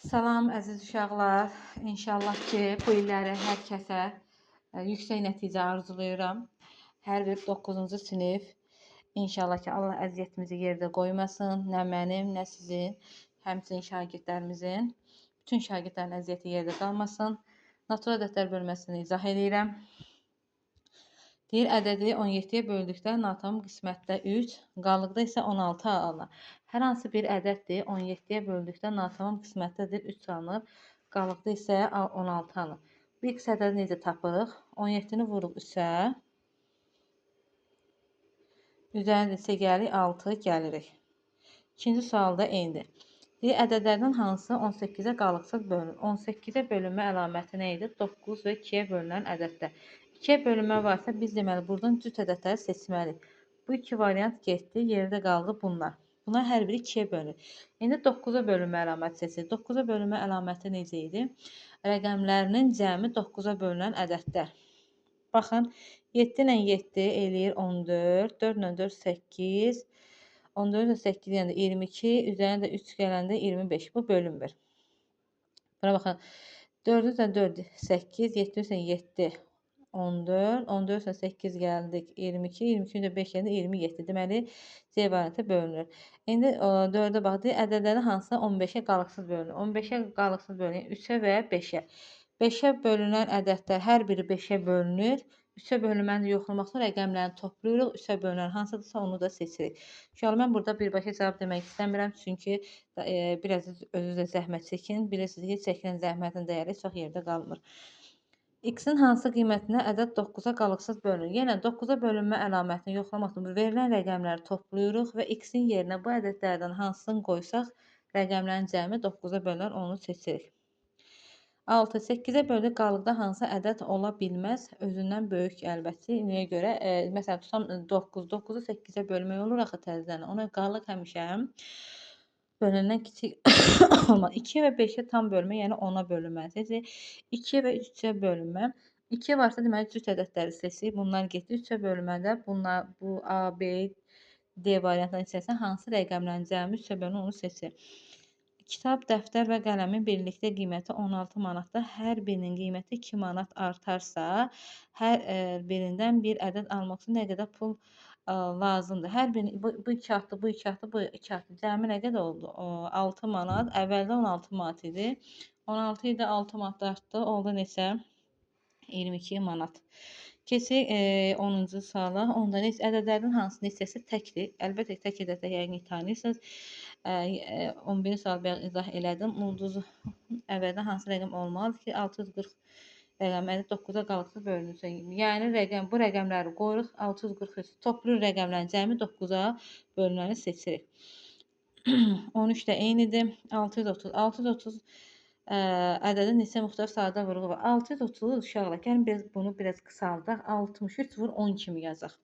Salam əziz uşaqlar. İnşallah ki, bu illəri hər kəsə yüksək nəticə arzulayıram. Hər bir 9-cu sinif. İnşallah ki, Allah əziyyətimizi yerdə qoymasın. Nə mənim, nə sizin, həmçinin şagirdlərimizin. Bütün şagirdlərin əziyyəti yerdə qalmasın. Natural ədədlər bölməsini izah edirəm. Deyir, ədədi 17-yə böldükdə natamam qismətdə 3, qalıqda isə 16 alınır. Hər hansı bir ədəddir, 17-yə böldükdə natamam qismətdədir 3 alınır, qalıqda isə 16 alınır. Bu x ədədi necə tapırıq? 17-ni vuruq 3-ə, üzərinə isə gəlirik 6 gəlirik. İkinci sualda eynidir. Deyir, ədədlərdən hansı 18-ə qalıqsız bölünür? 18-ə bölünmə əlaməti nə idi? 9 və 2-yə bölünən ədədlər. 2-yə bölünmə varsa biz deməli buradan cüt ədədləri seçməliyik. Bu iki variant getdi, yerdə qaldı bunlar. Bunlar hər biri 2-yə bölünür. İndi 9-a bölünmə əlaməti seçirik. 9-a bölünmə əlaməti necə idi? Rəqəmlərinin cəmi 9-a bölünən ədədlər. Baxın, 7 ilə 7 eləyir 14, 4 ilə 4 8, 14 ilə 8 yəni 22, üzərinə də 3 gələndə 25. Bu bölünmür. Buna baxın. 4 ilə 4 8, 7 ilə 7 14, 14 ilə 8 gəldik 22, 22 ilə 5 gələndə 27. Deməli, C variantı bölünür. İndi 4-ə bax, ədədlərin hansı 15-ə qalıqsız bölünür? 15-ə qalıqsız bölünür 3-ə və 5-ə. 5-ə bölünən ədədlər hər biri 5-ə bölünür. 3-ə bölünməni yoxlamaq üçün rəqəmlərini toplayırıq. 3-ə bölünən hansıdırsa onu da seçirik. Uşaqlar, mən burada birbaşa cavab demək istəmirəm. Çünki biraz özünüz də zəhmət çəkin. Bilirsiniz ki, çəkilən zəhmətin dəyəri çox yerdə qalmır. X-in hansı qiymətinə ədəd 9-a qalıqsız bölünür? Yenə 9-a bölünmə əlamətini yoxlamaq üçün verilən rəqəmləri toplayırıq və X-in yerinə bu ədədlərdən hansını qoysaq, rəqəmlərin cəmi 9-a bölünər, onu seçirik. 6. 8-ə böldük, qalıqda hansı ədəd ola bilməz? Özündən böyük əlbəttə. Niyə görə? Məsələn, tutam 9. 9-u 8-ə bölmək olur axı təzədən. Ona qalıq həmişə bölündən kiçik olmaz. 2 və 5-ə tam bölmə, yəni 10-a bölünməlidir. 2 və 3-ə bölünmə. 2 varsa deməli cüt ədədləri seçirik. Bunlar getdi. 3-ə bölünmədə bunlar bu A, B, D variantlarının içərisində hansı rəqəmlərin cəmi 3-ə bölünür, onu seçirik. Kitab, dəftər və qələmin birlikdə qiyməti 16 manatda, hər birinin qiyməti 2 manat artarsa, hər birindən bir ədəd almaq üçün nə qədər pul lazımdır? Hər birini, bu 2 atdı, bu 2 atdı, bu 2 atdı. Cəmi nə qədər oldu? 6 manat. Əvvəldə 16 manat idi. 16 idi, 6 manat artdı. Oldu neçə? 22 manat. Keçək 10-cu suala. Onda ədədlərin hansı neçəsi təkdir? Əlbəttə tək ədədlər yəqin tanıyırsınız. 11-ci sual bayaq izah elədim. Ulduz əvvəldən hansı rəqəm olmalıdır ki, 640 rəqəmi 9-a qalıqsız bölünür. Yəni bu rəqəmləri qoyuruq 643. Toplu rəqəmlərin cəmi 9-a bölünəni seçirik. 13 də eynidir. 630. 630 ədədin neçə müxtəlif sayda vurğu var. 630 uşaqlar. Gəlin bunu biraz qısaldaq. 63 vur 10 kimi yazaq.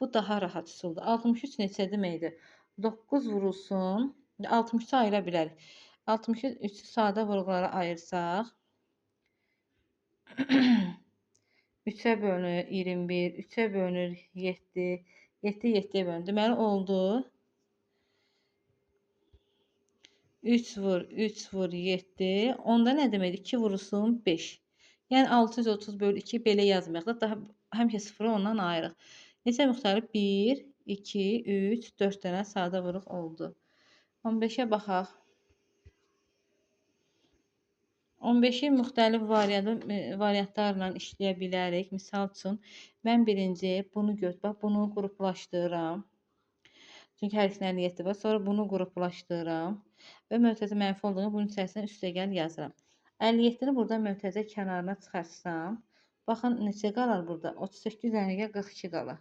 Bu daha rahat üsuldur. 63 neçə deməkdir? 9 vurulsun. 63-ü ayıra bilərik. 63-ü sadə vurğulara ayırsaq 3-ə bölünür 21, 3-ə bölünür 7, 7 7-yə bölünür. Deməli oldu 3 vur 3 vur 7. Onda nə deməkdir? 2 vurulsun 5. Yəni 630 bölü 2 belə yazmayaq da, daha həmişə 0-ı ondan ayırıq. Neçə müxtəlif? 1, 2, 3, 4 dənə sadə vuruq oldu. 15-ə baxaq. 15-i müxtəlif variantlarla işləyə bilərik. Misal üçün, mən birinci bunu bax, bunu qruplaşdırıram. Çünki hər ikisinin 57 var. Sonra bunu qruplaşdırıram. Və mötərizə mənfi olduğunu bunun içərisində üstəgəl yazıram. 57-ni burada mötərizə kənarına çıxarsam, baxın neçə qalar burada? 38 üzərinə 42 qalar.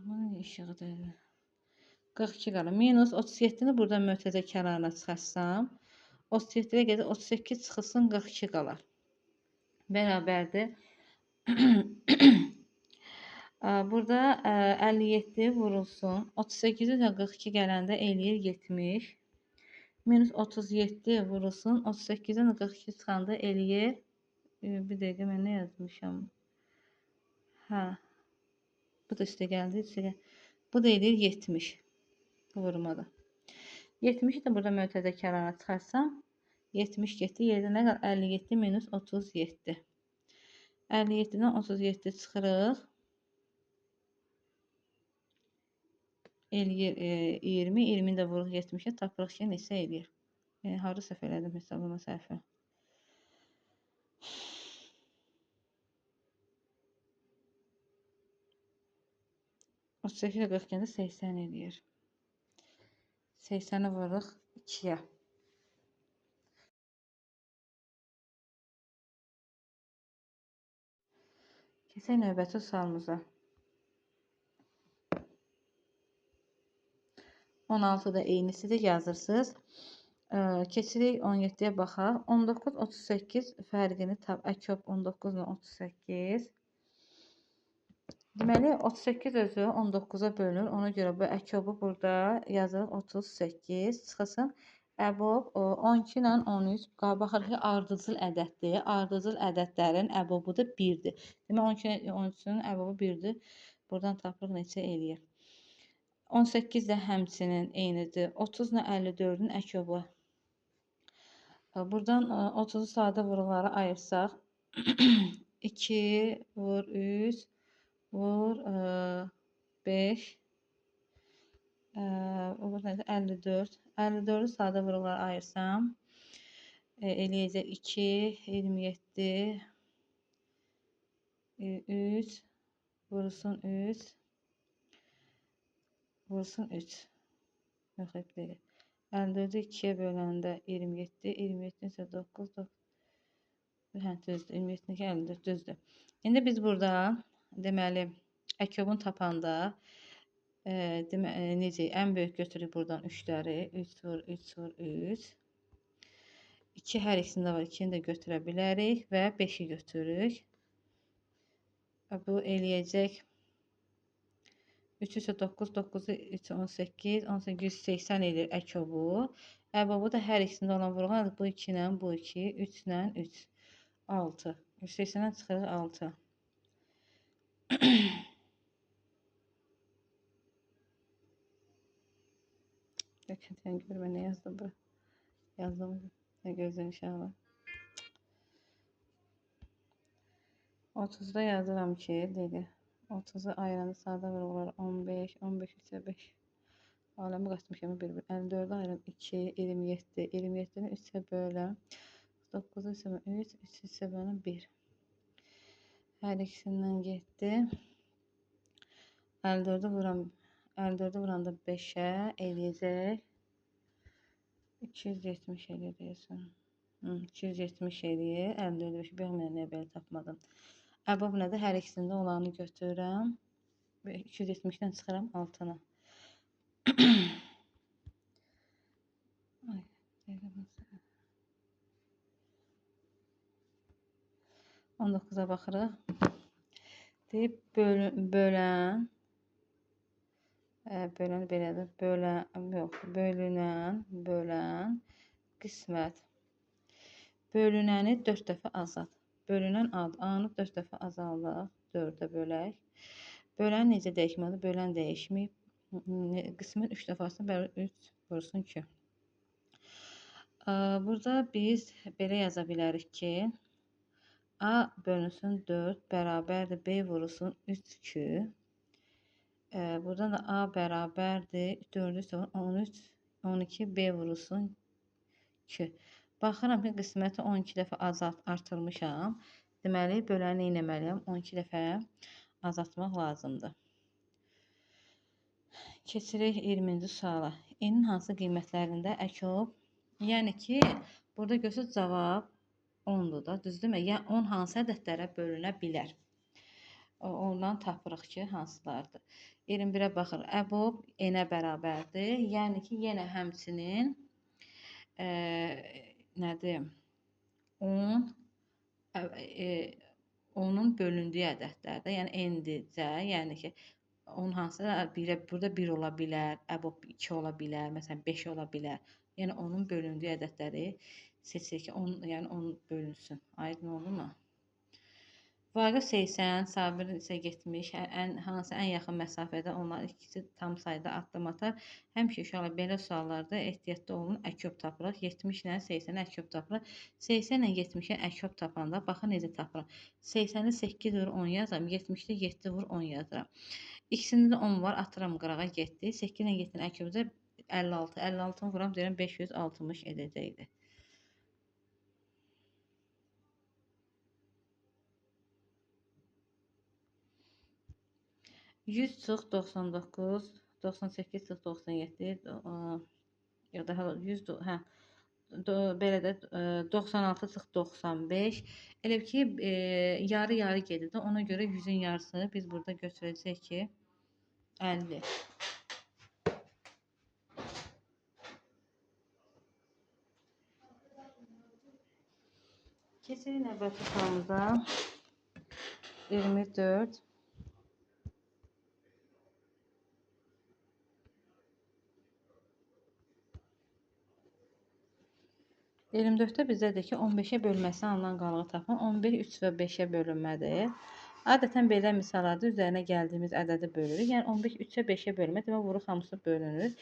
Aman işıqdır. 42 qalar. Minus 37-ni burada mötərizə kənarına çıxarsam, 37-yə gedir 38 çıxılsın 42 qalar. Bərabərdir. Burada 57 vurulsun. 38 üzrə 42 gələndə eləyir 70. Minus 37 vurulsun. 38-dən 42 çıxanda eləyir. Bir dəqiqə mən nə yazmışam? Hə. Bu da üstə gəldi. Bu da eləyir 70. Bu vurmada. 70-i də burada mötərizə kənarına çıxarsam, 70 getdi. Yerdə nə qalır? 57 minus 37. 57-dən 37 çıxırıq. Eləyir 20. 20-ni də vuruq 70-ə. Tapırıq ki, neçə eləyir? Harı səhv elədim hesablama səhvi. 38-ə 40 gəndə 80 eləyir. 80-i vururuq 2-yə. Keçək növbəti sualımıza. 16-da eynisidir, yazırsınız. Keçirik 17-yə baxaq. 19-38 fərqini tap. Əkob 19 ilə 38. Deməli, 38 özü 19-a bölünür. Ona görə bu əkobu burada yazırıq 38. Çıxısın. Əbob 12 ilə 13. Baxırıq ki, ardıcıl ədəddir. Ardıcıl ədədlərin əbobu da 1-dir. Deməli, 12 ilə 13-ün əbobu 1-dir. Buradan tapırıq neçə eləyir. 18 də həmçinin eynidir. 30 ilə 54-ün əkobu. Buradan 30-u sadə vuruqlara ayırsaq 2 vur 3 vur 5 54. 54-ü sadə vuruqlara ayırsam eləyəcək 2 27 3 vurulsun 3 vurulsun 3. Yox, hep deyil. 54-ü 2-yə böləndə 27, 27 isə 9, 9. Hə, düzdür. 27-dəki 54 düzdür. İndi biz burada deməli əkobun tapanda necə ən böyük götürürük buradan 3-ləri. 3 vur, 3 vur, 3. 2 hər ikisində var. 2-ni də götürə bilərik və 5-i götürürük. Bu eləyəcək 3 isə 9, 9 3 18, 18 180 edir əkobu. Əbobu da hər ikisində olan vurulan bu 2 ilə bu 2, 3 ilə 3, 6. 180-dən çıxırıq 6. Sən görmə nə yazdım bura. Yazdım. Nə gözün inşallah. 30-da yazıram ki, dedi. 30'u ayıranı sadə vuruqlar 15, 15 isə 5. Aləmi qaçmışam 1-1. 54'ü ayıram 2, 27, 27-ni 3-ə böləm. 9-u isə 3, 3 isə bana 1. Hər ikisindən getdi. 54'ü vuram. 54'ü vuranda 5'ə eləyəcək. 270 eləyir deyəsən. 270 eləyir. 54'ü 5'i bilməyən nəyə belə tapmadım. Əbob nədir? Hər ikisində olanı götürürəm. 270-dən çıxıram 6-na. 19'a baxırıq. Deyib bölən belədir. Bölünən qismət. Bölünəni 4 dəfə azalt. Bölünən A-nı 4 dəfə azaldıq. 4-ə bölək. Bölən necə dəyişməlidir? Bölən dəyişməyib. Qismət 3 dəfəsində bərabər 3 vursun 2. Burada biz belə yaza bilərik ki, A bölünsün 4 bərabərdir B vurulsun 3 2. Buradan da A bərabərdir 4 isə 13 12 B vurulsun 2. Baxıram ki, qisməti 12 dəfə artırmışam. Deməli, böləni eləməliyəm. 12 dəfə azaltmaq lazımdır. Keçirik 20-ci suala. N-in hansı qiymətlərində əkob? Yəni ki, burada görsünüz cavab 10-dur da, düzdürmü? Yəni 10 hansı ədədlərə bölünə bilər? Ondan tapırıq ki, hansılardır. 21-ə baxır. Əbob N-ə bərabərdir. Yəni ki, yenə həmçinin nədir? 10 onun bölündüyü ədədlərdə, yəni n-dircə, yəni ki, onun hansı burada 1 ola bilər, əbob 2 ola bilər, məsələn 5 ola bilər. Yəni onun bölündüyü ədədləri seçirik ki, yəni onun bölünsün. Aydın oldu mu? Vaqif 80, Sabir isə 70. Hansı ən yaxın məsafədə onlar ikisi tam sayda addım atar. Həmişə uşaqlar belə suallarda ehtiyatlı olun. Əküb tapırıq. 70 ilə 80 əküb tapırıq. 80 ilə 70-ə əküb tapanda baxın necə tapırıq. 80-i 8 vur 10 yazıram. 70-də 7 vur 10 yazıram. İkisində də 10 var. Atıram qırağa getdi. 8 ilə 7-nin əkübü 56. 56-nı vuram deyirəm 560 edəcəkdir. 100 çıx 99, 98 çıx 97, ya da 100, hə, belə də 96 çıx 95. Elə ki, yarı-yarı gedir də, ona görə 100-ün yarısı biz burada götürəcək ki, 50. Keçirik növbəti sualımıza. 24. 24-də bizdədir ki, 15-ə bölməsindən alınan qalığı tapın. 11 3 və 5-ə bölünmədir. Adətən belə misallarda üzərinə gəldiyimiz ədədi bölürük. Yəni 15 3-ə 5-ə bölmə, demək vuruq hamısı bölünür.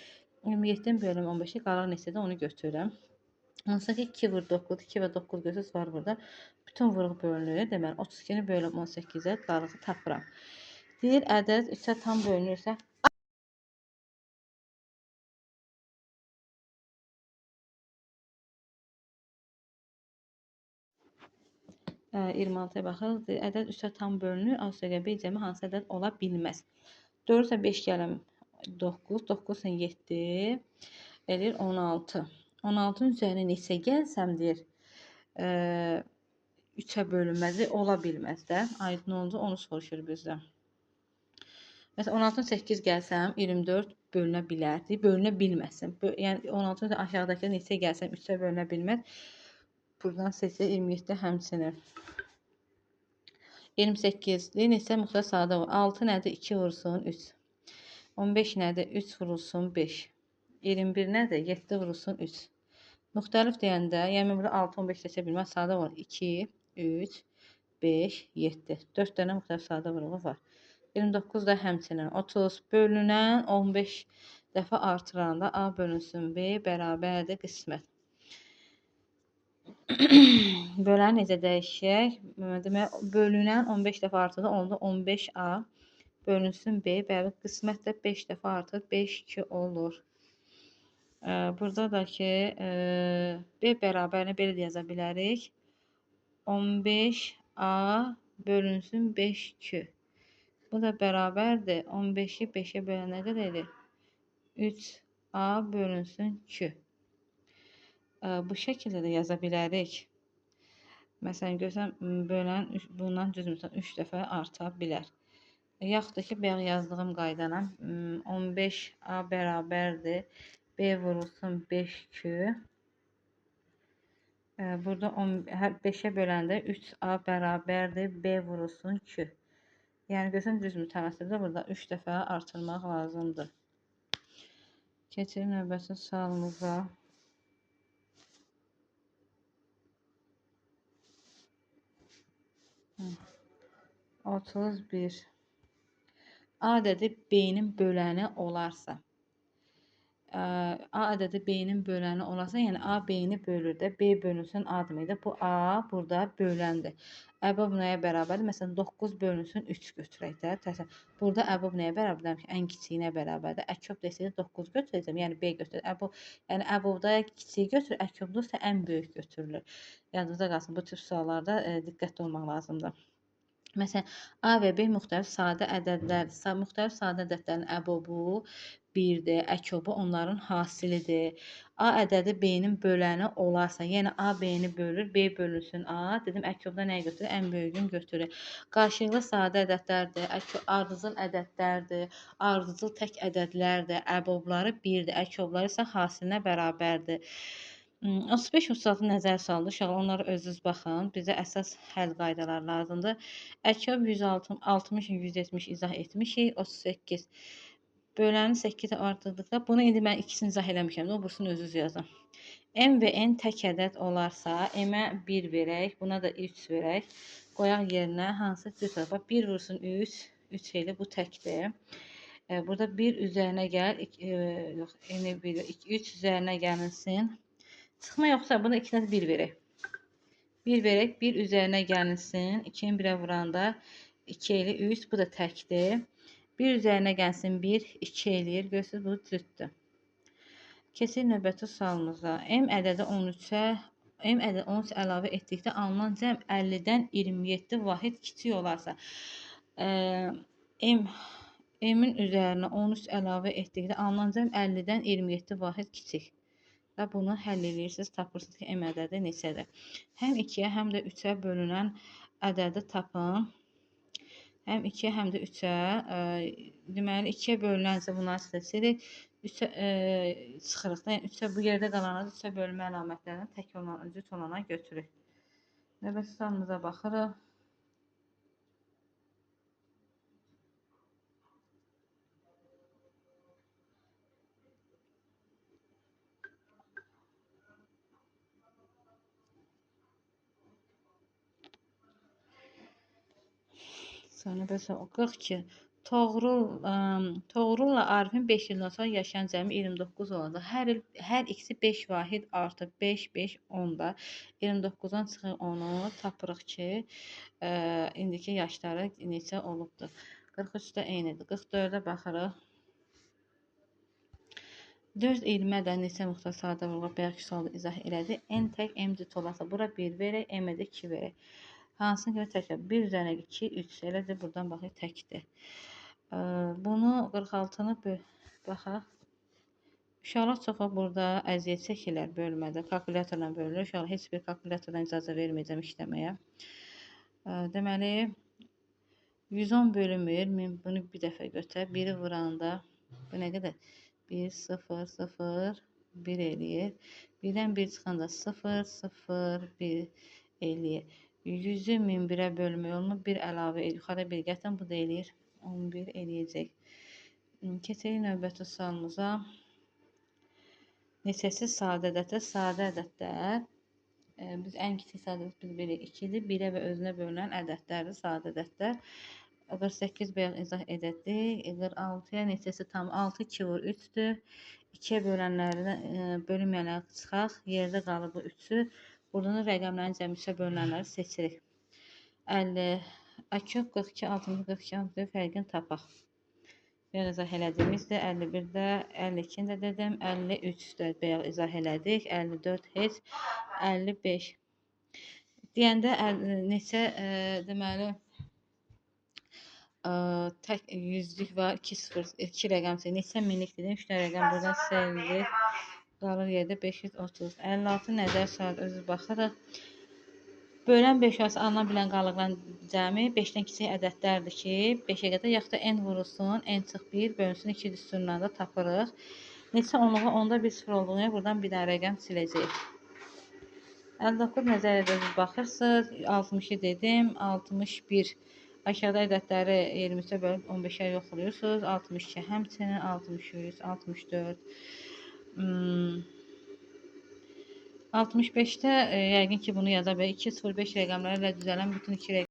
27-dən bölüm 15-ə qalıq neçədir onu götürürəm. Hansı ki 2 vur 9, 2 və 9 götürürsünüz var burada. Bütün vuruq bölünür. Deməli 32-ni bölüm 18-ə qalığı tapıram. Deyir ədəd 3-ə tam bölünürsə, 26-ya baxırıq. Ədəd 3-ə tam bölünür. A üstəgəl cəmi hansı ədəd ola bilməz. 4-ə 5 gələm 9, 9 ilə 7 eləyir 16. 16-nın üzərinə neçə gəlsəm deyir 3-ə bölünməzi ola bilməz də. Aydın olunca onu soruşur bizdən. Məsələn 16-nın 8 gəlsəm 24 bölünə bilər. Bölünə bilməsin. Yəni 16-nın aşağıdakı neçə gəlsəm 3-ə bölünə bilməz. Buradan seçək 27 həmçinin. 28-li neçə müxtəlif sahədə var. 6 nədir? 2 vurulsun 3. 15 nədir? 3 vurulsun 5. 21 nədir? 7 vurulsun 3. Müxtəlif deyəndə, yəni burada 6, 15 seçə bilməz. Sahədə var 2, 3, 5, 7. 4 dənə müxtəlif sahədə vuruğu var. 29 da həmçinin. 30 bölünən 15 dəfə artıranda A bölünsün B bərabərdir qismət. Bölən necə dəyişək? Demək, bölünən 15 dəfə artırdı, onda 15A bölünsün B, bəli, qismət də 5 dəfə artır, 5-2 olur. Burada da ki, B bərabərini belə də yaza bilərik. 15A bölünsün 5-2. Bu da bərabərdir. 15-i 5-ə bölən nə qədər edir? 3A bölünsün 2. Bu şəkildə də yaza bilərik. Məsələn, görsən, bölən bundan düz məsələn 3 dəfə arta bilər. Yaxud da ki, bayaq yazdığım qaydana 15A bərabərdir. B vurulsun 5-2. Burada 5-ə böləndə 3A bərabərdir. B vurulsun 2. Yəni, görsən, düz mütənasibdə burada 3 dəfə artırmaq lazımdır. Keçirik növbəti sualımıza. 31. A ədədi B-nin böləni olarsa. A ədədi B-nin böləni olarsa, yəni A B-ni bölür də, B bölünsün A deməkdir. Bu A burada böləndir. Əbab nəyə bərabərdir? Məsələn, 9 bölünsün 3 götürək də. Təsəvvür. Burada əbab nəyə bərabərdir? Ən kiçiyinə bərabərdir. Əkyob desəydə 9 götürəcəm, yəni B götürür. Yəni əbabda kiçiyi götürür, əkyobda isə ən böyük götürülür. Yadınızda qalsın, bu tip suallarda diqqətli olmaq lazımdır. Məsələn, A və B müxtəlif sadə ədədlərdir. Müxtəlif sadə ədədlərin əbobu 1-dir, əkobu onların hasilidir. A ədədi B-nin böləni olarsa, yəni A B-ni bölür, B bölünsün A. Dedim, əkobda nəyi götürür? Ən böyüyünü götürür. Qarşılıqlı sadə ədədlərdir, ardıcıl ədədlərdir, ardıcıl tək ədədlərdir, əbobları 1-dir, əkobları isə hasilinə bərabərdir. 35-36 nəzər saldı. Uşaqlar, onları özünüz baxın. Bizə əsas həll qaydaları lazımdır. Əkob 160, 170 izah etmişik. 38 böləni 8-ə artırdıqda, bunu indi mən ikisini izah eləmişəm. O bursunu özünüz yazın. M və N tək ədəd olarsa, M-ə 1 verək, buna da 3 verək. qoyaq yerinə hansı cüt var? Bax 1 vursun 3, 3 elə bu təkdir. Burada 1 üzərinə gəl, yox, eni 1, 2, 3 üzərinə gəlinsin. Çıxma yoxsa buna 2-dən 1 verək. 1 verək, 1 üzərinə gəlinsin. 2-ni 1-ə vuranda 2 elə 3, bu da təkdir. 1 üzərinə gəlsin 1, 2 eləyir. Görürsünüz, bu cütdür. Keçək növbəti sualımıza. M ədədi 13-ə M ədədi 13 əlavə etdikdə alınan cəm 50-dən 27 vahid kiçik olarsa, M-in üzərinə 13 əlavə etdikdə alınan cəm 50-dən 27 vahid kiçik. Və bunu həll edirsiniz, tapırsınız ki, M ədədi neçədir. Həm 2-yə, həm də 3-ə bölünən ədədi tapın. Həm 2-yə, həm də 3-ə. Deməli, 2-yə bölünənsə bunları seçirik. 3-ə çıxırıq da. Yəni 3-ə bu yerdə qalanı 3-ə bölmə əlamətlərini tək olan, cüt olana götürürük. Növbəti sualımıza baxırıq. Sonra bəs 42. Toğrulla Arifin 5 ildən sonra yaşayan cəmi 29 olacaq. Hər ikisi 5 vahid artı 5, 5, 10 da. 29-dan çıxır 10-u. Tapırıq ki, indiki yaşları neçə olubdur. 43-də eynidir. 44-də baxırıq. 4 ilmə də neçə müxtəsar sadə vurğu bayaqki sualda izah elədi. N tək M cüt olarsa, bura 1 verək, M-ə də 2 verək. Hansını görə təkdir? 1 üzərinə 2, 3. Elədir, buradan baxıq, təkdir. Bunu 46-nı baxaq. Uşaqlar çoxu burada əziyyət çəkirlər bölmədə. Kalkulyatorla bölünür. Uşaqlar heç bir kalkulyatordan icazə verməyəcəm işləməyə. Deməli, 110 bölünmür. Bunu bir dəfə götür. 1-i vuranda bu nə qədər? 1, 0, 0, 1 eləyir. 1-dən 1 çıxanda 0, 0, 1 eləyir. 100-ü 1001-ə bölmək olmur. 1 əlavə edir. Yuxarıda 1 gətirən bu da eləyir. 11 eləyəcək. Keçək növbəti sualımıza. Neçəsiz sadə ədədlər? Sadə ədədlər. Biz ən kiçik sadə ədəd biz bilirik 2-dir. 1-ə və özünə bölünən ədədlərdir sadə ədədlər. 48 bayaq izah edildik. 46-ya neçəsi tam 6, 2 vur 3-dür. 2-yə bölənlərdən bölünməyənləri çıxaq. Yerdə qalır bu 3-ü. Buradan rəqəmlərin cəmi 3-ə bölünənləri seçirik. 50, 42, 60, 42, 64 fərqini tapaq. Bayaq izah elədiyimizdir. 51-də, 52-ni də dedim. 53-də bayaq izah elədik. 54 heç. 55. Deyəndə neçə deməli tək yüzlük var. 2 rəqəm seçin. Neçə minlik dedim. 3 rəqəm buradan silinir. Qalır yerdə 530. 56 nəzər saat özü baxırıq. Bölən 5 arası alınan bilən qalıqların cəmi 5-dən kiçik ədədlərdir ki, 5-ə qədər yaxud da n vurulsun, n çıx 1 bölünsün 2 düsturundan da tapırıq. Neçə onluğa onda bir sıfır olduğuna buradan bir dənə rəqəm siləcəyik. 59 nəzər edəcək baxırsınız. 60-ı dedim. 61. Aşağıda ədədləri 23-ə bölüb 15-ə yoxlayırsınız. 62 həmçinin 63, 64. 65-də yəqin ki bunu yaza bilərik. 2, 0, 5 rəqəmləri ilə düzələn bütün 2 rəqəm